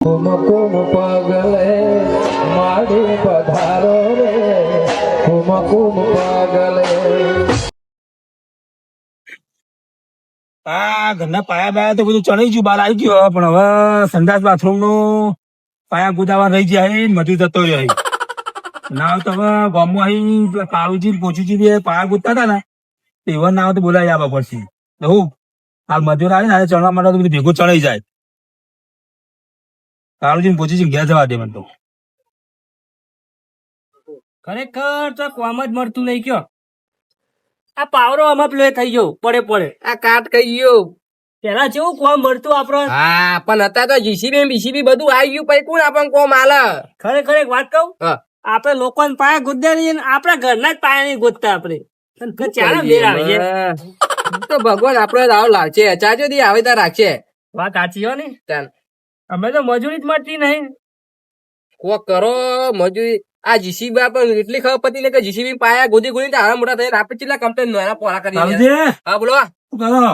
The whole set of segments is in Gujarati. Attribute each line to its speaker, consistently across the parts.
Speaker 1: કુમ કુમ પગલે માડી પધારો રે કુમ કુમ પગલે.
Speaker 2: ઘરના પાયા બાયા તો બધું ચડી ગયું, બહાર આવી ગયો, પણ હવે સંડાસ બાથરૂમ નું પાયા ગુદાવા રહી જાય, મજૂર જતો રહ્યો. ના તો હવે ગામમાં અહીં કાળુજી પોચુજી બે પાયા ગુદતા હતા ને, એવા ના તો બોલાવી આવવા પડશે. હું હાલ મજૂર આવે ને ચણવા માટે તો બધું ભેગું ચડાઈ જાય. કાળુજી પોચુજી ઘેર જવા દે મને તો.
Speaker 3: ખરેખર તો કોમ જ મળતું નહીં કયો. આ પાવરો આમાં પેલો થઈ ગયો પડે
Speaker 4: આ કાટ કઈ ગયો.
Speaker 3: પેલા જેવું કોમ મળતું આપડે.
Speaker 4: હા પણ અત્યારે તો જીસીબી બીસીબી બધું આવી ગયું, પછી કોણ આપણને કોમ આલે.
Speaker 3: ખરેખર એક વાત કહું,
Speaker 4: હા.
Speaker 3: આપડે લોકોને પાયા ગોદતા રહીએ ને આપડા ઘરના જ પાયા નહીં ગોદતા આપડે. ચાલો મેળ આવે છે.
Speaker 4: તો ભગવાન આપડે રાવ લાગશે, ચાચો દી આવે ત્યાં રાખશે.
Speaker 3: વાત સાચી હો ને.
Speaker 4: ચાલ
Speaker 3: અમે તો મજૂરી જ મળતી નહીં.
Speaker 4: કોક કરો મજૂરી. આ જીસીબી પણ એટલી ખબર પતી ને કે જીસીબી પાયા ગોદી ગોદી આવા મોટા થઈને આપણે કેટલા કમ્પ્લેન નાના પોરા કરી.
Speaker 2: કાળુજી,
Speaker 4: હા બોલો.
Speaker 2: શું કરો?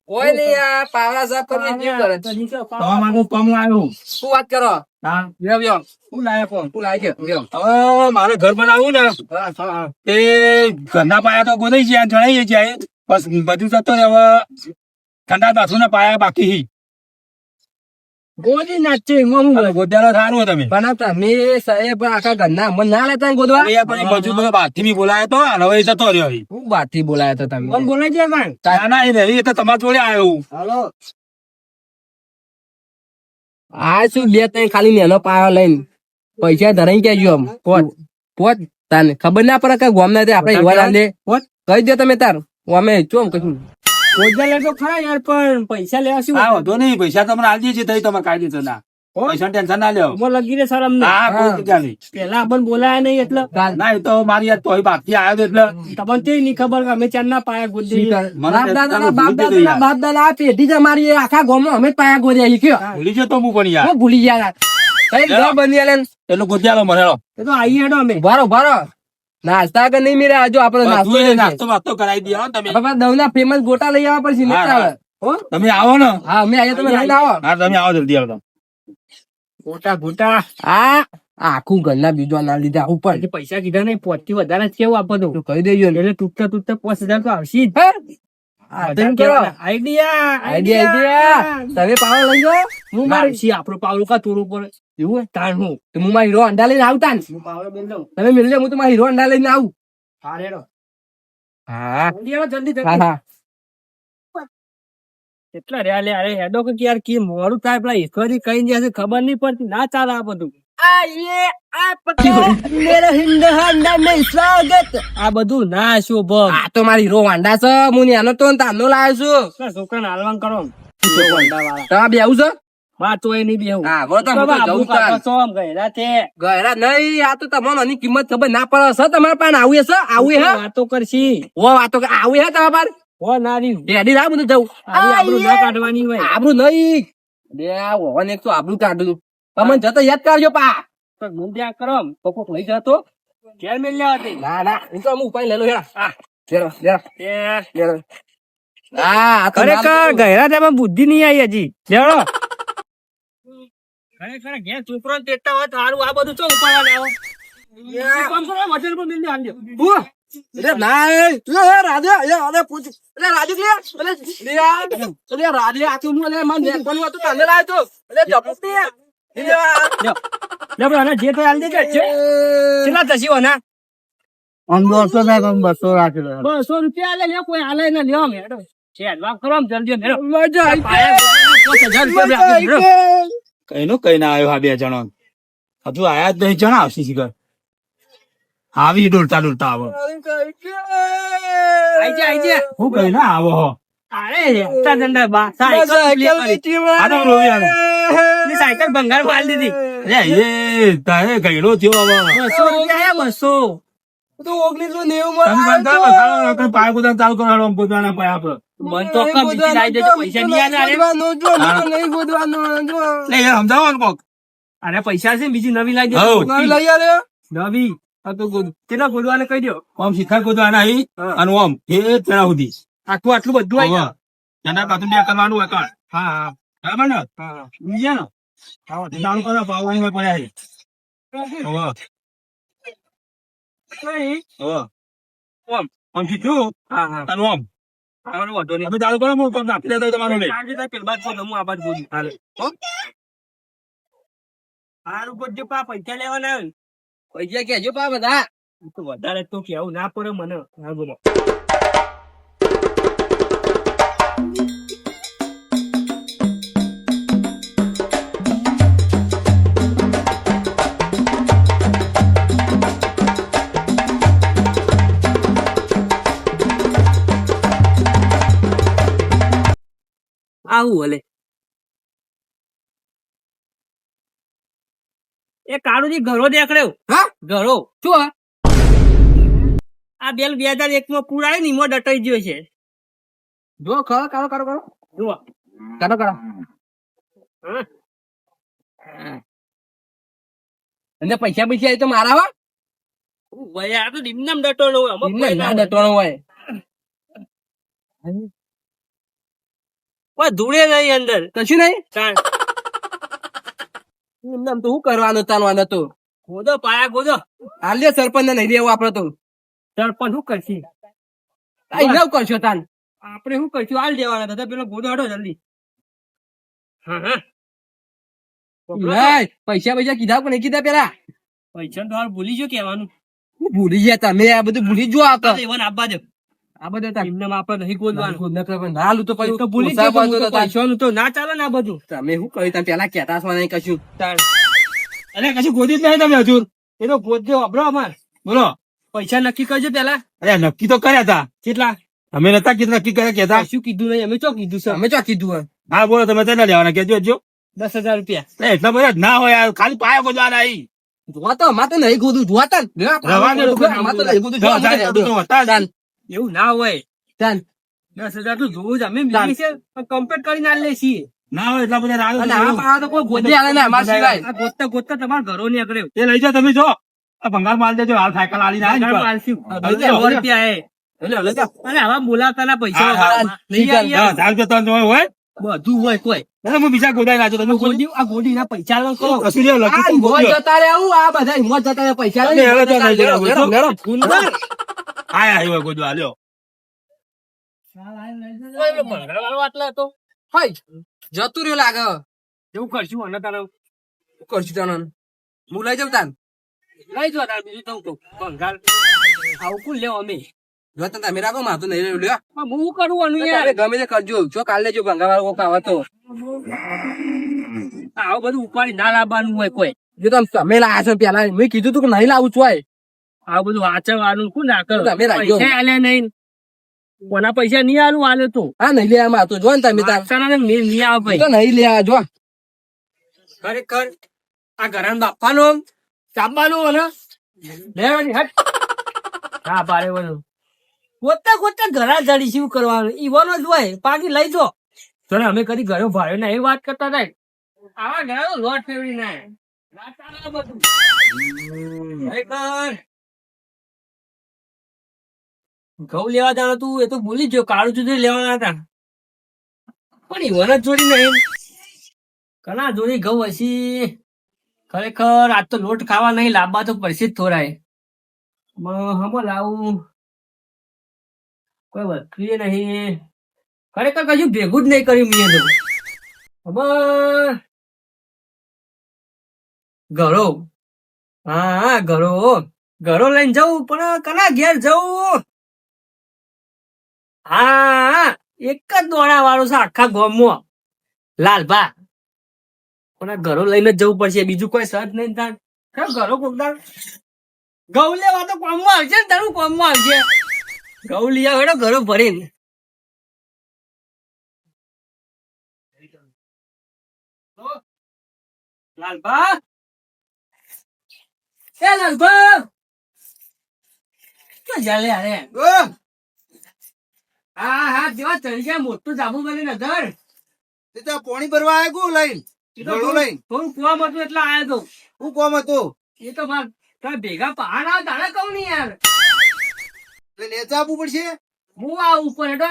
Speaker 4: કોઈ નહીં, આ પાવડા સાફ કરીને જીવ કરે.
Speaker 2: તમારા માટે કામ લાવ્યો.
Speaker 4: શું વાત કરો?
Speaker 2: હા,
Speaker 4: વ્યો વ્યો. શું લાયા કોણ? શું લાય છે? વ્યો.
Speaker 2: હવે મારે ઘર બનાવવું ને, તે ઘરના પાયા તો ગોદાઈ જાય, જણાઈ જાય, બસ બધું જતો રહે. હવે ઠંડા બાથરૂમ ના પાયા બાકી.
Speaker 3: ગોદી નાચે એમાં હું
Speaker 2: ગોદ્યાનો સારું હોય તમે.
Speaker 4: બનાવતા મેં સાહેબ આખા ઘરના મન ના લેતા ને ગોદવા.
Speaker 2: અરે પછી મજૂર બધો બહારથી બી બોલાયો તો, અને હવે એ જતો રહ્યો.
Speaker 4: હું બારથી બોલાયા હતા તમે.
Speaker 3: કોણ બોલે છે કાંઈ?
Speaker 2: ના ના, એ રહી, એ તો તમારા જોડે આવ્યો.
Speaker 3: હાલો.
Speaker 4: આ શું બે ત્રણ ખાલી નેનો પાયો લઈને પૈસા ધરાઈ ગયા જો આમ પોત પોત તાને ખબર ના પડે કે ગોમ ના આપડે યુવા ના દે પોત કહી દો તમે તાર અમે ચોમ કશું.
Speaker 3: ગોદા લે તો ખરા યાર, પણ પૈસા લેવા શું?
Speaker 2: હા વાંધો નહીં, પૈસા તમને આલી દઈએ છીએ, તમે કાઢી દીધો. ના પૈસા ટેન્શન ના લ્યો.
Speaker 3: ઉમર લગી રે શરમ નહીં.
Speaker 2: હા કોઈ જગ્યા નહીં.
Speaker 3: પેલા આપણને બોલાયા નહીં એટલે
Speaker 2: ના એ તો મારી યાદ તો બાકી આવ્યો એટલે
Speaker 3: તમને તે નહીં ખબર કે અમે ચાર ના પાયા ગોદી.
Speaker 4: બાપ દાદા આ પેઢી જ અમારી આખા ગામ અમે જ પાયા ગોર્યા કયો
Speaker 2: ભૂલી જતો હું પણ યાર.
Speaker 4: હું ભૂલી ગયા કઈ ઘર બંધી આલે
Speaker 2: એટલો ગોત્યાલો મરેલો.
Speaker 3: એ તો આઈ હેડો અમે.
Speaker 4: ભરો ભરો નાસ્તા કે નહીં મેરા જો આપડે નાસ્તો
Speaker 2: નાસ્તો વાસ્તો કરાવી દે હો તમે.
Speaker 4: દવના ફેમસ ગોટા લઈ આવવા પડશે ને ચાલે. હો
Speaker 2: તમે આવો ને.
Speaker 4: હા અમે અહીંયા તમે લઈને આવો.
Speaker 2: હા તમે આવો જલ્દી આવો.
Speaker 3: ગોટા ગોટા
Speaker 4: આ આખું ઘરના બીજો ના લીધે આવું પણ
Speaker 3: જે પૈસા કીધા નહીં 5 થી વધારે જ કેવું આપો તો
Speaker 4: કહી દેજો ને.
Speaker 3: એટલે તૂટતા 5000 તો આવશે જ.
Speaker 4: તેમ કરો.
Speaker 3: આઈડિયા
Speaker 4: તમે પાવર લઈ જાઓ
Speaker 3: હું મારી આપણો પાવલો કા તોડવું પડે એવું હોય તાણ હું
Speaker 4: તો હું મારા હીરો અંડા લઈને આવતા ને
Speaker 3: પાવલો બેન દઉં.
Speaker 4: તમે મિલજો હું તો મારા હીરો અંડા લઈને આવું.
Speaker 3: હા રેડો
Speaker 4: હા
Speaker 3: જલ્દી આવો, જલ્દી
Speaker 4: હા
Speaker 3: જલ્દી.
Speaker 4: હા
Speaker 3: કેટલા રહ્યા લે અરે હેડો કે યાર કે મોડું થાય પેલા ઈશ્વરી કઈ જશે ખબર નહીં પડતી ના ચાલે આ બધું. આ બધું ના શું ભગ
Speaker 4: આ તો મારા હીરો વાંડા છે હું એનો તો તાનો લાવ્યો છું.
Speaker 3: છોકરાને હાલવાન કરો
Speaker 4: તમે બે આવું છો
Speaker 3: વાત તો એ નહીં બેહું.
Speaker 4: હા બોલો તો હું તો જઉં તાન.
Speaker 3: ગયેલા છે
Speaker 4: ગયરા નહીં આ તો તમને આની કિંમત ખબર ના પડે છે તમારા પાસે આવું છે આવું હે
Speaker 3: વાતો કરશી
Speaker 4: ઓ વાતો કે આવું હે તમારા પાસે
Speaker 3: હો નારી
Speaker 4: રેડી રાહ બધું જવું
Speaker 3: આબરૂ ના કાઢવાની હોય.
Speaker 4: આબરું નહીં બે ઓન એક તો આબરું કાઢું તમને જતો યાદ કરજો પા.
Speaker 3: તો ગુંડિયા કરો તો કોક લઈ જતો ઘેર મેલ લેવા દે.
Speaker 4: ના ના એ તો અમુક ઉપાય લેલો હેડા હા લેલો લેલો
Speaker 3: એ
Speaker 4: લેલો હા આ તો
Speaker 3: ખરેખર ગયરા તેમાં બુદ્ધિ નહીં આવી હજી લેવડો. ખરેખર ઘેર છોકરો ને તેડતા હોય તો સારું આ બધું ચો ઉપાડવા લાવો. કામ કરો હોટેલ પર મિલને આલજો.
Speaker 4: અરે ના લે રાધે અરે પૂછ અરે રાજુ લે અરે રાધે આ તો હું અરે મને કોણ હતું તને લાવ્યો તો અરે જપતી
Speaker 3: લે બરાબર જે તો આલ દેજે કેટલા થશે ઓના
Speaker 2: 200 રાખી લો.
Speaker 3: 200 રૂપિયા આલે લે કોઈ આલે ને લ્યો મેડો છે વાત કરો આમ જલ્દી મેડો
Speaker 4: મજા
Speaker 2: કઈ નો કઈ ના આવ્યો આ બે જણો હજુ આયા જ નહીં. જણા આવશે શીખર આવી ડોલતા ડોલતા આવો.
Speaker 3: આઈ જા
Speaker 2: હું કઈ ના આવો હો.
Speaker 3: અરે તા દંડા બા સાયકલ
Speaker 2: આનો રોવી આનો.
Speaker 3: ની સાયકલ ભંગાર માલ દીધી.
Speaker 2: અરે એ તારે ગયડો થયો હવે.
Speaker 3: 200 રૂપિયા 200
Speaker 4: તો 1990
Speaker 2: તમે બંધા બતાવો પાય કુદા ચાલુ કરો પોતાના પાયા પર.
Speaker 3: મન તો કમ બીજી લાઈ દેજો પૈસા નહીં આલે
Speaker 4: નહીં ગોદવાનું જો
Speaker 2: લે યાર સમજાવો ને કોક.
Speaker 3: અરે પૈસા છે બીજી નવી લાઈ
Speaker 2: હઉ.
Speaker 3: દેજો
Speaker 4: લઈ આલે
Speaker 3: નવી આ તો કેટલા ગોદવાને કહી દો
Speaker 2: ઓમ શિખર કુદવાના અહીં અને ઓમ એ તેના સુધી
Speaker 3: આટલું આટલું બધું આવી
Speaker 2: તેના પાછું બે કરવાનું હોય કાં.
Speaker 3: હા
Speaker 2: બરાબર ને
Speaker 3: હા
Speaker 2: બીજા ને ચાલુ કરો પાવાની હોય પડ્યા છે હોવે. હોવે. આમ કીધું
Speaker 3: હા હા
Speaker 2: અને આમ
Speaker 3: આવવાનો વાંધો નહીં
Speaker 2: તમે ચાલુ કરો હું પગ નાખી દેતો તમારું લઈ
Speaker 3: આજે તાર પેલા બાદ બોલ, હું આ બાદ બોલું. હાલે. હારું કરજો પા, પૈસા લેવાના આવે ને.
Speaker 4: પૈસા કેજો પા બધા.
Speaker 3: તો વધારે તો કેવું ના પડે મને. હા બોલો. આવું હલે એ કાળુજી ઘરો દેખડ્યો.
Speaker 4: હા
Speaker 3: ઘરો
Speaker 4: શું હા?
Speaker 3: આ બેલ 2001 માં પૂર આવ્યો ને એમાં દટાઈ ગયો છે.
Speaker 4: જો કરો કરો કરો કરો
Speaker 3: જુઓ.
Speaker 4: કરો કરો.
Speaker 3: હા.
Speaker 4: અને પૈસા પૈસા એ તો મારા હો.
Speaker 3: ભાઈ આ તો નિમનામ દટોળો હોય. આમાં
Speaker 4: એમને
Speaker 3: કોઈ
Speaker 4: ના
Speaker 3: ના
Speaker 4: ડટવાનો હોય.
Speaker 3: કોઈ ધૂળે નહીં અંદર.
Speaker 4: કશું નહીં.
Speaker 3: ચાલ
Speaker 4: એમને આમ તો શું કરવાનું તાનવાનું હતું.
Speaker 3: ગોદો પાયા ગોદો.
Speaker 4: હાલ લે સરપંચ ને નહીં દેવું આપડે તો.
Speaker 3: સરપંચ શું કરશી?
Speaker 4: અહીં નવ કરશો તાન.
Speaker 3: આપણે શું કરશું? હાલ દેવાના હતા પેલો ગોદો હટો જલ્દી. હા હા
Speaker 4: નહીં, પૈસા પૈસા કીધા કે નહીં કીધા પેલા?
Speaker 3: પૈસા તો હાલ ભૂલી ગયો કેવાનું.
Speaker 4: ભૂલી ગયા તમે, આ બધું ભૂલી જ જો
Speaker 3: આ તો એવાને આપવા દે.
Speaker 4: આ બધું તાન.
Speaker 3: એમને આપણે નહીં ગોદવાનું.
Speaker 4: ના હાલું તો પછી
Speaker 3: તો ભૂલી જ
Speaker 4: ઓછા
Speaker 3: ગયો,
Speaker 4: પાડો તો તાન.
Speaker 3: પૈસાનું તો ના ચાલે ને આ બધું.
Speaker 4: તમે શું કહ્યું તમે પેલા કહેતા છો નહીં કશું.
Speaker 3: તાણ.
Speaker 2: અરે કશું ગોદી જ નહીં તમે હજુ
Speaker 3: એ તો ગોદજો અબરો અમાર.
Speaker 2: બોલો.
Speaker 3: પૈસા નક્કી કરજો પેલા.
Speaker 2: અરે નક્કી તો કર્યા હતા
Speaker 3: કેટલા?
Speaker 2: અમે નતા કીધું નક્કી કર્યા કેતા
Speaker 3: શું કીધું નહીં, અમે ચો કીધું છે.
Speaker 4: અમે ચો કીધું હોય.
Speaker 2: હા બોલો તમે કેટલા લેવાના કેજો હજુ
Speaker 3: 10,000 રૂપિયા.
Speaker 2: એટલા બધા જ ના હોય યાર, ખાલી પાયા ગોદવાના અહીં
Speaker 4: જોવા તો અમારે તો નહીં ગોદું જોવા તાન.
Speaker 2: રવા દે લોકો.
Speaker 4: અમારે તો નહીં ગોદું
Speaker 2: 10,000 તો
Speaker 4: જોવા.
Speaker 2: હતા જ.
Speaker 4: તાન
Speaker 3: એવું ના હોય.
Speaker 4: તાન.
Speaker 3: 10,000 તો જોવું જ. અમે મિલી છે પણ કમ્પ્લીટ કરીને આ લે છીએ.
Speaker 2: ના હોય એટલા બધા રાહ
Speaker 4: અને આ પાડો તો કોઈ ગોદી આલે ને અમાર સિવાય.
Speaker 3: આ ગોતતા ગોતતા તમારા ઘરો ની આગળ
Speaker 2: એ લઈ જાઓ તમે જો આ ભંગાર માલ દેજો હાલ સાયકલ આલી ના
Speaker 3: ઘર માલશું.
Speaker 2: લઈ જાઓ.
Speaker 3: 100 રૂપિયા હે.
Speaker 4: એટલે લઈ જાઓ.
Speaker 3: અને આવા બોલાવતાના પૈસા
Speaker 2: હા, હા.
Speaker 3: લઈ આવીએ.
Speaker 2: 10,000 તો તમે હોય
Speaker 3: બધું હોય કોઈ.
Speaker 2: અરે હું બીજા ગોદાઈ નાખજો તમે
Speaker 3: ગોદી આ ગોદીના પૈસા લો કહો.
Speaker 2: કશું નહીં, લખી
Speaker 4: આ
Speaker 2: તો
Speaker 4: હિંમત
Speaker 2: ગોત્યો.
Speaker 4: જતા રહે આવું, આ બધા હિંમત જતા રહે પૈસા
Speaker 2: અરે
Speaker 4: લઈને
Speaker 2: હવે તો
Speaker 4: જતા
Speaker 2: નહીં
Speaker 4: રહે.
Speaker 2: જરા
Speaker 4: મેળો, મેળો.
Speaker 3: સુંદર.
Speaker 2: આયા આવ્યો ગોદવા આલ્યો
Speaker 3: કોઈ પેલો ભણગારવાળો આટલો હતો.
Speaker 4: હોય. જતું રહ્યું લાગે.
Speaker 3: એવું કરશું અને તારે
Speaker 4: શું કરશું તાન? હું લઈ જાઉં તાન.
Speaker 3: લઈ જો તારે બીજું તો હું કહું. ભંગાર આવું કોણ લેવો અમે?
Speaker 4: જો તાન તમે રાખો માથું નહીં રહ્યું લ્યો.
Speaker 3: પણ હું કરવાનું યાર.
Speaker 4: તમે ગમે તે કરજો. જો કાલે જો ભંગાવાળો કોક આવે તો.
Speaker 3: આવું બધું ઉપાડી ના લાવવાનું હોય કોઈ.
Speaker 4: જો તમે લાયા છો પેલા મેં કીધું તું કે નહીં લાવું છું.
Speaker 3: આવું બધું વાંચવાનું કોણ ના કરે?
Speaker 4: તમે રાખજો.
Speaker 3: પૈસા આલે નહીં. કોના પૈસા નહીં આલું આલે તો.
Speaker 4: હા નહીં લે આમાં તો જો ને તમે તાર.
Speaker 3: વાંચવાના ને મેલ નહીં આવે
Speaker 4: તો
Speaker 3: ભાઈ.
Speaker 4: નહીં લે આ જો.
Speaker 3: ખરેખર આ ઘરાને બાપાનો ચાંબાનું અને લેવાની હટ. હા પારે બધું ગોતતા ગોતતા ઘરા જડી શું કરવાનું? ઈવાનો જ હોય. પાકી લઈ જો. ચલો અમે કદી ઘરે ભાડ્યો ના એ વાત કરતા થાય. આવા ઘરા તો લોટ ફેવડી ના ના ચાલે બધું. ખરેખર ઘઉં લેવા જવાનું તું એ તો ભૂલી ગયો. કાળું ચૂંદડી લેવાના હતા પણ ઈવાનો જ જોડી નહીં. કના જોડી ઘઉં હસી? ખરેખર આજ તો લોટ ખાવા નહીં લાવવા તો પડશે જ થોડાય. હમો લાવું કોઈ વસ્તુ નહીં. ખરેખર કશું ભેગું જ નહીં કર્યું મેં તો. હવે ઘરો હા ઘરો લઈને જવું પણ કના ઘેર જવું? હા એક જ દોડા વાળો છે આખા ગામમાં લાલભા. કોના ઘરો લઈને જ જવું પડશે, બીજું કોઈ સજ નહીં. તાર ઘરો કોકદાર ઘઉં લેવા તો કોમમાં આવશે ને તારું કોમમાં આવશે. ઘઉં લઈ આવે ઘરો ભરીને. લાલભા એ લાલભા ક્યાં ચાલે અરે? હા હા જેવા ચડી ગયા મોટું જાબુ બની નગર.
Speaker 1: પોણી ભરવા આવ્યો કુ લઈને ઘણું લઈને
Speaker 3: થોડું કુવા હતું એટલે આયો તો.
Speaker 1: હું કોમ હતું
Speaker 3: એ તો માર તારા ભેગા પહાડ આવે તારે કહું નહીં યાર.
Speaker 1: એટલે નેચા આપવું પડશે.
Speaker 3: હું આવું ઉપર હેડો.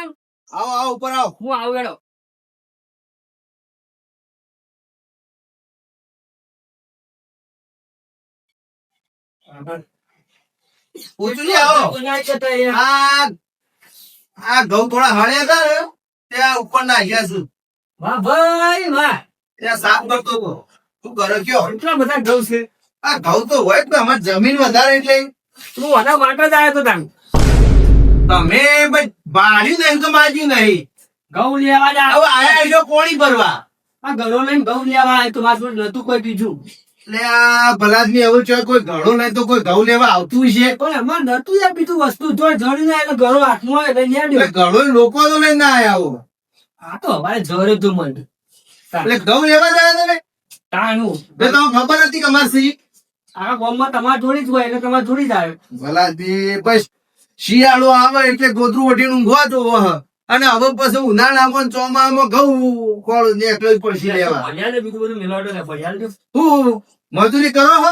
Speaker 1: આવો આવો ઉપર આવો.
Speaker 3: હું આવું હેડો.
Speaker 1: પૂછું લે આવો. આ ઘઉં થોડા હળ્યા હતા ને ત્યાં ઉપર નાખ્યા છું.
Speaker 3: વાહ ભાઈ વાહ,
Speaker 1: ત્યાં સાફ કરતો હતો. શું કરો કયો?
Speaker 3: કેટલા બધા ઘઉં છે.
Speaker 1: આ ઘઉં તો હોય પણ અમારે જમીન વધારે એટલે
Speaker 3: તું આના માટે જ આવ્યો તો તાન
Speaker 1: તમે ભાઈ બાળ્યું નહીં તો માજ્યું નહીં.
Speaker 3: ઘઉં લેવા જા.
Speaker 1: હવે આયા જો પોણી ભરવા.
Speaker 3: આ ઘરો લઈને ઘઉં લેવા આવ્યો તો મારું નતું કોઈ બીજું.
Speaker 1: એટલે આ ભલાદમી એવું છે કોઈ ઘડો નહીં તો કોઈ ઘઉં લેવા આવતું છે.
Speaker 3: પણ એમાં નતું યાર બીજું વસ્તુ જો જડી ના એટલે ઘરો હાથમાં લઈને
Speaker 1: એટલે
Speaker 3: આવ્યો.
Speaker 1: ઘડો લોકો તો લઈને ના આયા હો.
Speaker 3: આ તો હવારે જરે તું મને
Speaker 1: એટલે ઘઉં લેવા જાય તમે
Speaker 3: તાનું
Speaker 1: તમને ખબર હતી કે અમારે સી
Speaker 3: આ ગામમાં તમારે જોડી જ હોય એટલે તમારે જોડી જ આવે.
Speaker 1: ભલાદમી બસ શિયાળો આવે એટલે ગોદરું ઓઢીને ઊંઘવા તો અને હવે પછી ઉનાળામાં ને ચોમાસામાં ઘઉં કોળ નીકળવું પડશે લેવા.
Speaker 3: ભણ્યા ને બીજું બધું મિલાવટો ને ભણ્યા ને
Speaker 1: હું મજૂરી કરો હો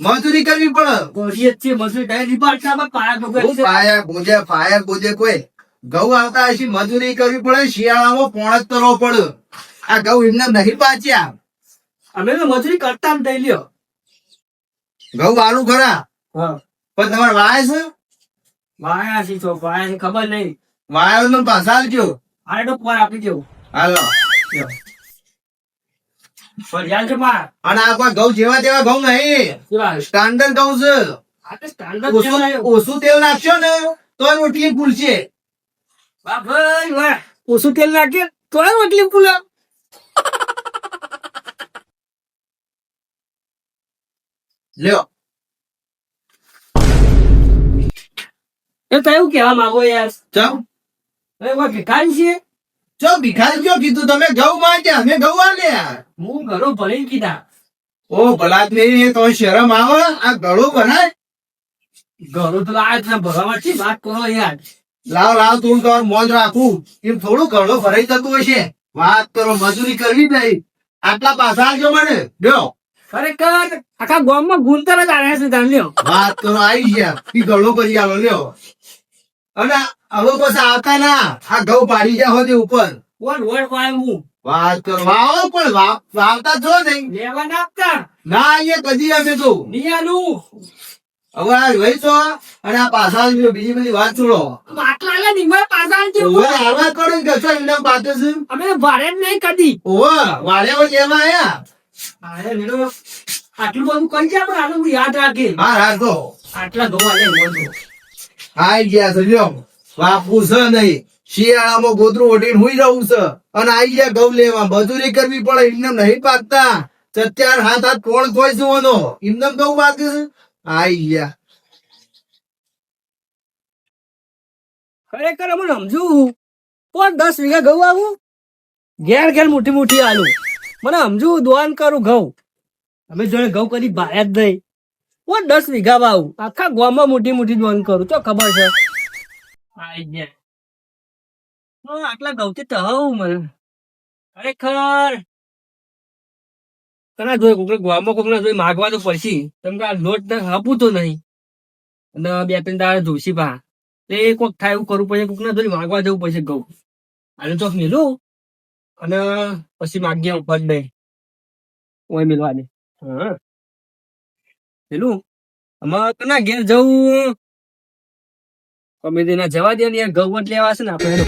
Speaker 1: મજૂરી કરવી પડે.
Speaker 3: કરીએ જ છીએ મજૂરી થાય રિપાર્ટ સાહેબ પાયા
Speaker 1: હું
Speaker 3: પકડી છે.
Speaker 1: ફાયર ગોજે કોઈ ઘઉં આવતા હશે મજૂરી કરવી પડે શિયાળામાં પોણ જ કરવો પડે. આ ઘઉં એમને નહીં પાચ્યા.
Speaker 3: અમે તો મજૂરી કરતા જ થઈ લ્યો.
Speaker 1: ઘઉં વાળું ખરા
Speaker 3: હા
Speaker 1: પણ તમારે વાય છે
Speaker 3: વાયા છે તો વાયા છે ખબર નહીં.
Speaker 1: વાયો ને પાછા આવજો.
Speaker 3: આ તો પર આપી દેવું
Speaker 1: હાલો
Speaker 3: ભણ્યા છે પા
Speaker 1: અને આ કોઈ ઘઉં જેવા તેવા ઘઉં નહીં
Speaker 3: કેવા
Speaker 1: સ્ટાન્ડર્ડ ઘઉં છે.
Speaker 3: આ તો સ્ટાન્ડર્ડ છે ને.
Speaker 1: ઓછું તેલ નાખશો ને તો રોટલી ફૂલશે.
Speaker 3: વાહ ભાઈ વાહ, ઓછું તેલ નાખીએ તો એટલી ફૂલા.
Speaker 1: લ્યો
Speaker 3: એ તો એવું કેવા માંગો યાર.
Speaker 1: ચમ
Speaker 3: હવે કોઈ ભિખારી છે.
Speaker 1: ચો ભિખારી કયો કીધું તમે ઘઉં માંગ્યા અમે ઘઉં આલ્યા.
Speaker 3: હું ઘરો ભરીને કીધા.
Speaker 1: ઓ ભલાદમી તો શરમ આવે આ ગળું બનાય.
Speaker 3: ઘરો તો આ જ ભરવા છે વાત કરો યાર.
Speaker 1: લાવ તું તો મોજ રાખું એમ થોડું ગળો ભરાઈ જતું હશે. વાત કરો મજૂરી કરવી નહીં. આટલા પાછા આવજો મને લ્યો.
Speaker 3: ખરેખર આખા ગામમાં ગુંતર જ આવ્યા છે તાન લ્યો.
Speaker 1: વાત કરો આવી ગયા ઈ ગળો કરી આલો લ્યો. અને હવે પછી આવતા ના આ ઘઉં પાડી જા હોતી ઉપર.
Speaker 3: કોણ વડ પાય હું
Speaker 1: વાત કરો વાવો પણ વાવતા જો નહીં
Speaker 3: લેવા નાખતા
Speaker 1: ના આવીએ કદી અમે તો
Speaker 3: નિયાનું
Speaker 1: હવે આ વહી છો અને આ પાછા આવજો. બીજી બધી વાત છોડો.
Speaker 3: માટલા લે નિમા પાછા છે.
Speaker 1: ઓવે હારવા કરો કે કશો એમને પાતે છે.
Speaker 3: અમે ભારે જ નહીં કદી.
Speaker 1: ઓવે વાળ્યા લેવા આયા.
Speaker 3: અરે મેડો આટલું બધું કરી છે પણ આનું યાદ રાખે.
Speaker 1: હા રાખો
Speaker 3: આટલા ધોવા લે બોલો.
Speaker 1: આઈ ગયા છે લ્યો. વાપવું છે નહીં શિયાળામાં ગોદરું ઓઢીને હુઈ રહું છે અને આઈ ગયા ઘઉં લેવા. મજૂરી કરવી પડે એમને નહીં પાકતા. 4 હાથ કોણ કોઈ જોવાનો એમને ઘઉં પાકે છે. આઈ ગયા
Speaker 3: ખરેખર અમે સમજુ પણ 10 વીઘા ઘઉં આવું ઘેર ઘેર મોટી મોટી આલુ મને સમજુ દોન કરું ઘઉં. અમે જોડે ઘઉં કરી ભારે જ નહીં. હું 10 વીઘા વાવું આખા ગામમાં મોટી મોટી દોન કરું તો ખબર છે. આઈ ગયા આટલા ઘઉં થી તહાવું મને ખરેખર. તને જોઈ કોક ગામમાં કોક ના જોઈ માગવા તો પડશે. કેમ કે આ લોટ ને આપવું તો નહીં અને 2-3 દાડા ધોસી પા એ કોક થાય એવું કરવું પડે. કોક ના જોઈ માગવા જવું પડશે ઘઉં. આને ચોક મેલું અને પછી માગ્યા ઉપર નહીં ઓય મેલવા દે. હા પેલું આમાં કના ઘેર જવું કમે તેના જવા દે ને યાર ઘઉં જ લેવા છે ને આપણે.